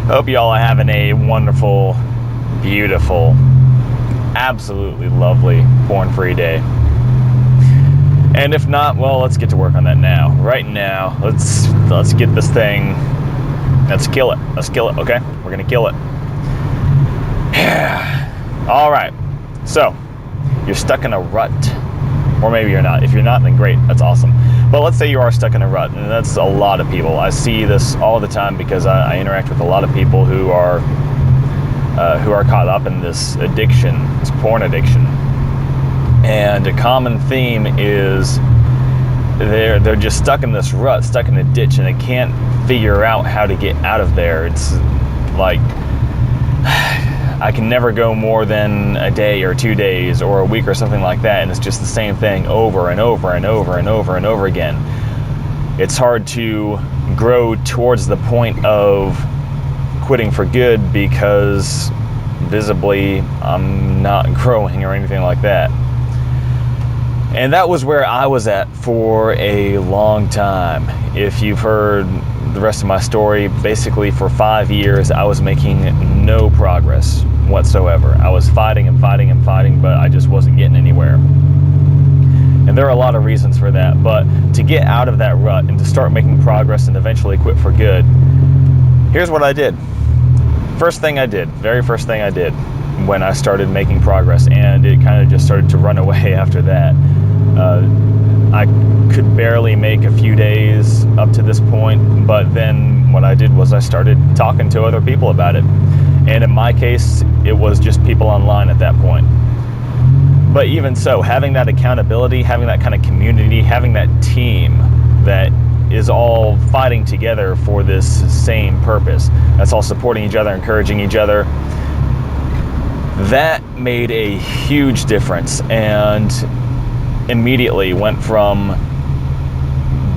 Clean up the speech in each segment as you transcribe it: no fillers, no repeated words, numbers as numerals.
Hope you all are having a wonderful, beautiful, absolutely lovely porn-free day. And if not, well, let's get to work on that now. Right now, let's get this thing. Let's kill it. Let's kill it. Okay, we're gonna kill it. All right. So you're stuck in a rut, or maybe you're not. If you're not, then great. That's awesome. But let's say you are stuck in a rut, and that's a lot of people. I see this all the time because I interact with a lot of people who are caught up in this addiction, this porn addiction. And a common theme is they're just stuck in this rut, stuck in a ditch, and they can't figure out how to get out of there. It's like, I can never go more than a day or 2 days or a week or something like that, and it's just the same thing over and over and over and over and over again. It's hard to grow towards the point of quitting for good because visibly I'm not growing or anything like that. And that was where I was at for a long time. If you've heard the rest of my story, basically for 5 years I was making no progress whatsoever. I was fighting and fighting and fighting, but I just wasn't getting anywhere. And there are a lot of reasons for that, but to get out of that rut and to start making progress and eventually quit for good, here's what I did. Very first thing I did when I started making progress, and it kind of just started to run away after that. I could barely make a few days up to this point, but then what I did was I started talking to other people about it. And in my case, it was just people online at that point. But even so, having that accountability, having that kind of community, having that team that is all fighting together for this same purpose, that's all supporting each other, encouraging each other, that made a huge difference. And immediately went from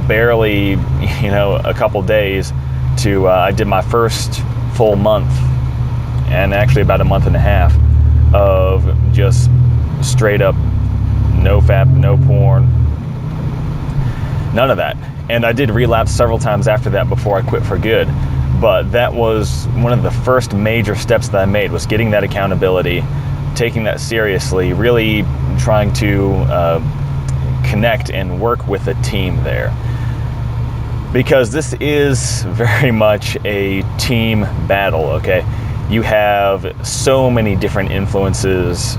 barely, a couple days to I did my first full month, and actually about a month and a half of just straight up no fap, no porn, none of that. And I did relapse several times after that before I quit for good. But that was one of the first major steps that I made, was getting that accountability, taking that seriously, really trying to connect and work with a team there. Because this is very much a team battle, okay? You have so many different influences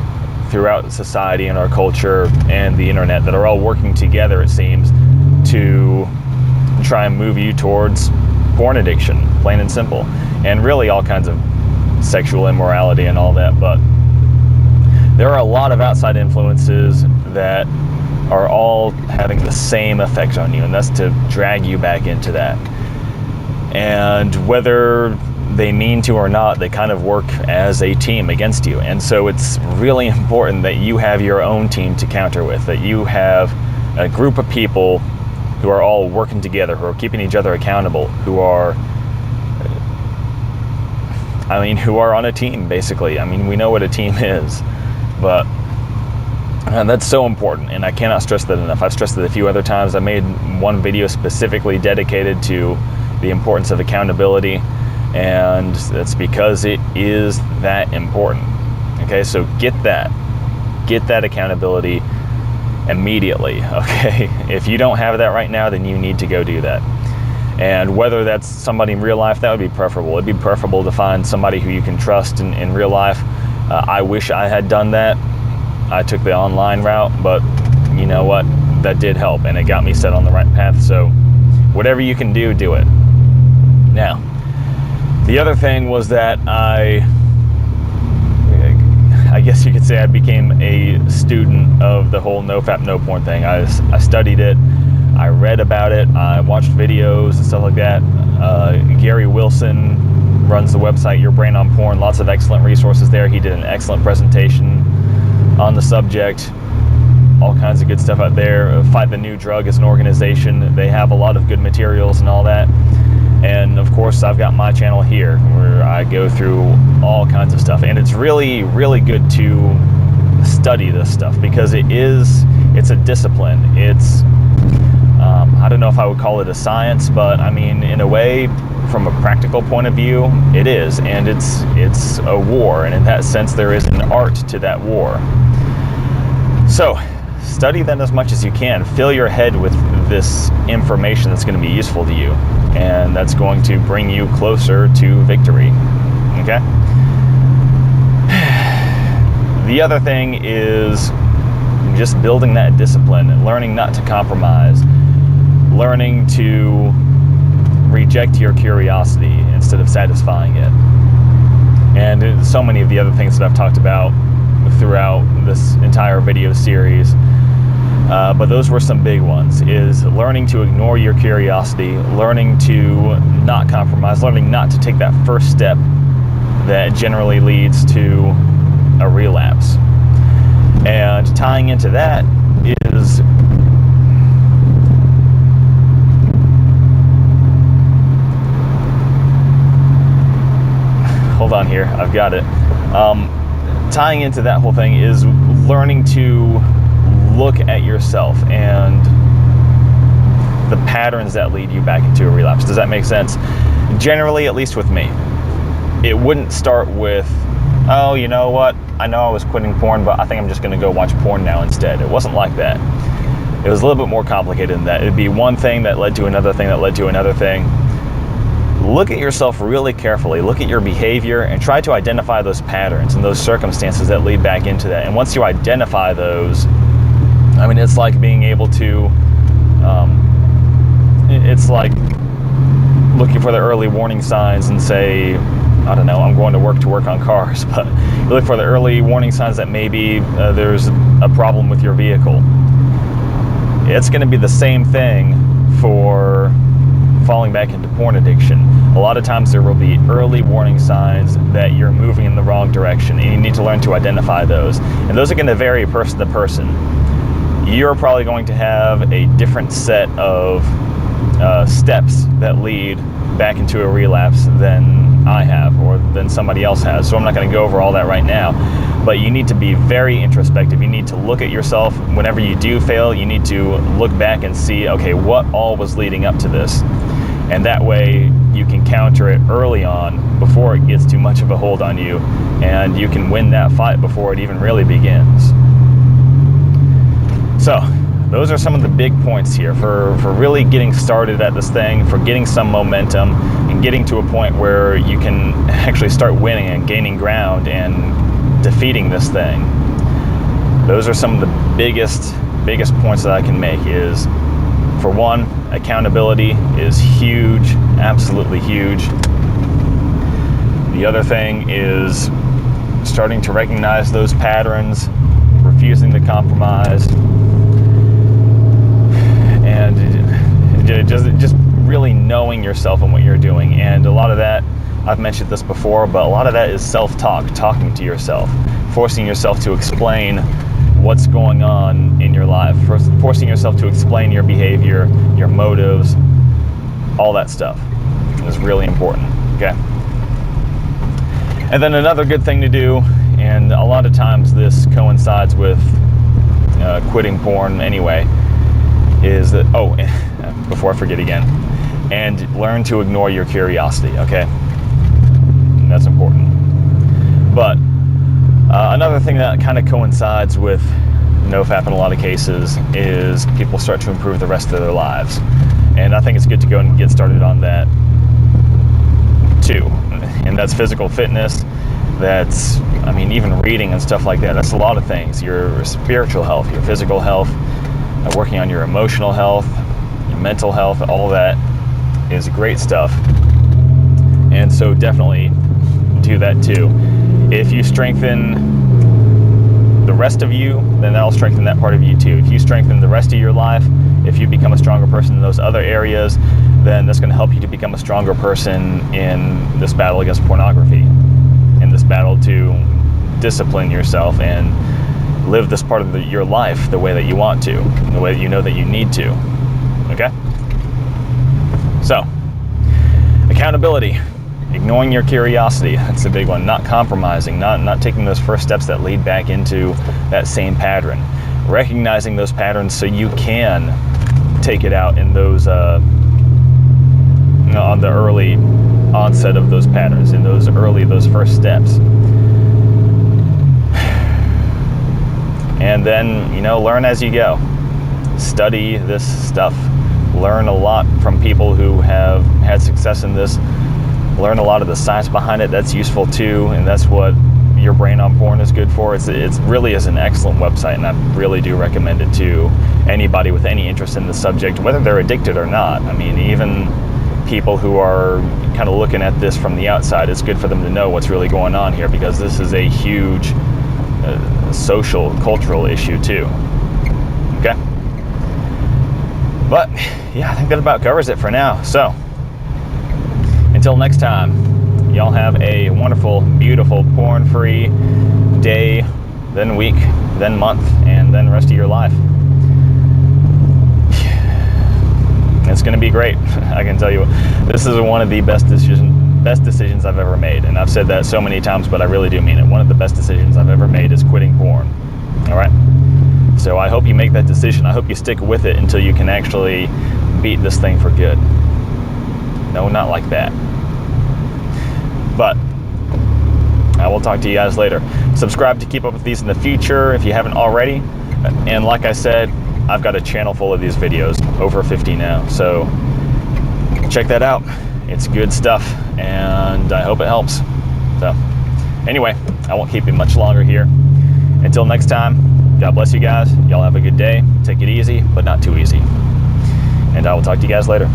throughout society and our culture and the internet that are all working together, it seems, to try and move you towards porn addiction, plain and simple, and really all kinds of sexual immorality and all that. But there are a lot of outside influences that are all having the same effect on you, and that's to drag you back into that. And whether they mean to or not, they kind of work as a team against you. And so it's really important that you have your own team to counter with, that you have a group of people who are all working together, who are keeping each other accountable, who are on a team, basically. We know what a team is, but that's so important, and I cannot stress that enough. I've stressed it a few other times. I made one video specifically dedicated to the importance of accountability, and that's because it is that important. Okay, so get that accountability immediately, okay? If you don't have that right now, then you need to go do that. And whether that's somebody in real life, that would be preferable. It'd be preferable to find somebody who you can trust in real life. I wish I had done that. I took the online route, but you know what? That did help, and it got me set on the right path. So whatever you can do, do it. Now, the other thing was that I guess you could say I became a student of the whole no fap, no porn thing. I studied it, I read about it, I watched videos and stuff like that. Gary Wilson runs the website Your Brain on Porn, lots of excellent resources there. He did an excellent presentation on the subject, all kinds of good stuff out there. Fight the New Drug is an organization. They have a lot of good materials and all that. And of course, I've got my channel here where I go through all kinds of stuff. And it's really, really good to study this stuff because it's a discipline. It's, I don't know if I would call it a science, but in a way, from a practical point of view, it is, and it's a war, and in that sense there is an art to that war. So study that as much as you can. Fill your head with this information that's going to be useful to you, and that's going to bring you closer to victory. Okay? The other thing is just building that discipline, learning not to compromise, learning to reject your curiosity instead of satisfying it. And so many of the other things that I've talked about throughout this entire video series, but those were some big ones, is learning to ignore your curiosity, learning to not compromise, learning not to take that first step that generally leads to a relapse. And tying into that is hold on here, I've got it. Tying into that whole thing is learning to look at yourself and the patterns that lead you back into a relapse. Does that make sense? Generally, at least with me, it wouldn't start with, oh, you know what, I know I was quitting porn, but I think I'm just going to go watch porn now instead. It wasn't like that. It was a little bit more complicated than that. It'd be one thing that led to another thing that led to another thing. Look at yourself really carefully, look at your behavior, and try to identify those patterns and those circumstances that lead back into that. And once you identify those, I mean, it's like being able to, it's like looking for the early warning signs and say, I don't know, I'm going to work on cars, but you look for the early warning signs that maybe there's a problem with your vehicle. It's going to be the same thing for falling back into porn addiction. A lot of times there will be early warning signs that you're moving in the wrong direction, and you need to learn to identify those. And those are going to vary person to person. You're probably going to have a different set of steps that lead back into a relapse than I have or than somebody else has. So I'm not going to go over all that right now. But you need to be very introspective. You need to look at yourself. Whenever you do fail, you need to look back and see, okay, what all was leading up to this? And that way you can counter it early on before it gets too much of a hold on you, and you can win that fight before it even really begins. So those are some of the big points here for really getting started at this thing, for getting some momentum and getting to a point where you can actually start winning and gaining ground and defeating this thing. Those are some of the biggest points that I can make is, for one, accountability is huge, absolutely huge. The other thing is starting to recognize those patterns, refusing to compromise, and just really knowing yourself and what you're doing. And a lot of that, I've mentioned this before, but a lot of that is self-talk, talking to yourself, forcing yourself to explain what's going on in your life, forcing yourself to explain your behavior, your motives, all that stuff is really important, okay? And then another good thing to do, and a lot of times this coincides with quitting porn anyway, is that, oh, before I forget again, and learn to ignore your curiosity, okay? That's important. But another thing that kind of coincides with NoFap in a lot of cases is people start to improve the rest of their lives. And I think it's good to go and get started on that too. And that's physical fitness, that's, I mean, even reading and stuff like that. That's a lot of things. Your spiritual health, your physical health, working on your emotional health, your mental health, all that is great stuff. And so definitely do that too. If you strengthen the rest of you, then that'll strengthen that part of you too. If you strengthen the rest of your life, if you become a stronger person in those other areas, then that's going to help you to become a stronger person in this battle against pornography, in this battle to discipline yourself and live this part of your life the way that you want to, the way that you know that you need to, okay? So, accountability. Ignoring your curiosity, that's a big one. Not compromising, not taking those first steps that lead back into that same pattern. Recognizing those patterns so you can take it out in those on the early onset of those patterns, in those first steps. And then, learn as you go. Study this stuff. Learn a lot from people who have had success in this. Learn a lot of the science behind it. That's useful too, and that's what Your Brain on Porn is good for. It really is an excellent website, and I really do recommend it to anybody with any interest in the subject, whether they're addicted or not. I mean, even people who are kind of looking at this from the outside, it's good for them to know what's really going on here, because this is a huge social, cultural issue too. Okay? But yeah, I think that about covers it for now. So until next time, y'all have a wonderful, beautiful, porn-free day, then week, then month, and then rest of your life. It's going to be great. I can tell you, this is one of the best decisions I've ever made. And I've said that so many times, but I really do mean it. One of the best decisions I've ever made is quitting porn. All right? So I hope you make that decision. I hope you stick with it until you can actually beat this thing for good. No, not like that. But I will talk to you guys later. Subscribe to keep up with these in the future if you haven't already. And like I said, I've got a channel full of these videos, over 50 now. So check that out. It's good stuff, and I hope it helps. So anyway, I won't keep you much longer here. Until next time, God bless you guys. Y'all have a good day. Take it easy, but not too easy. And I will talk to you guys later.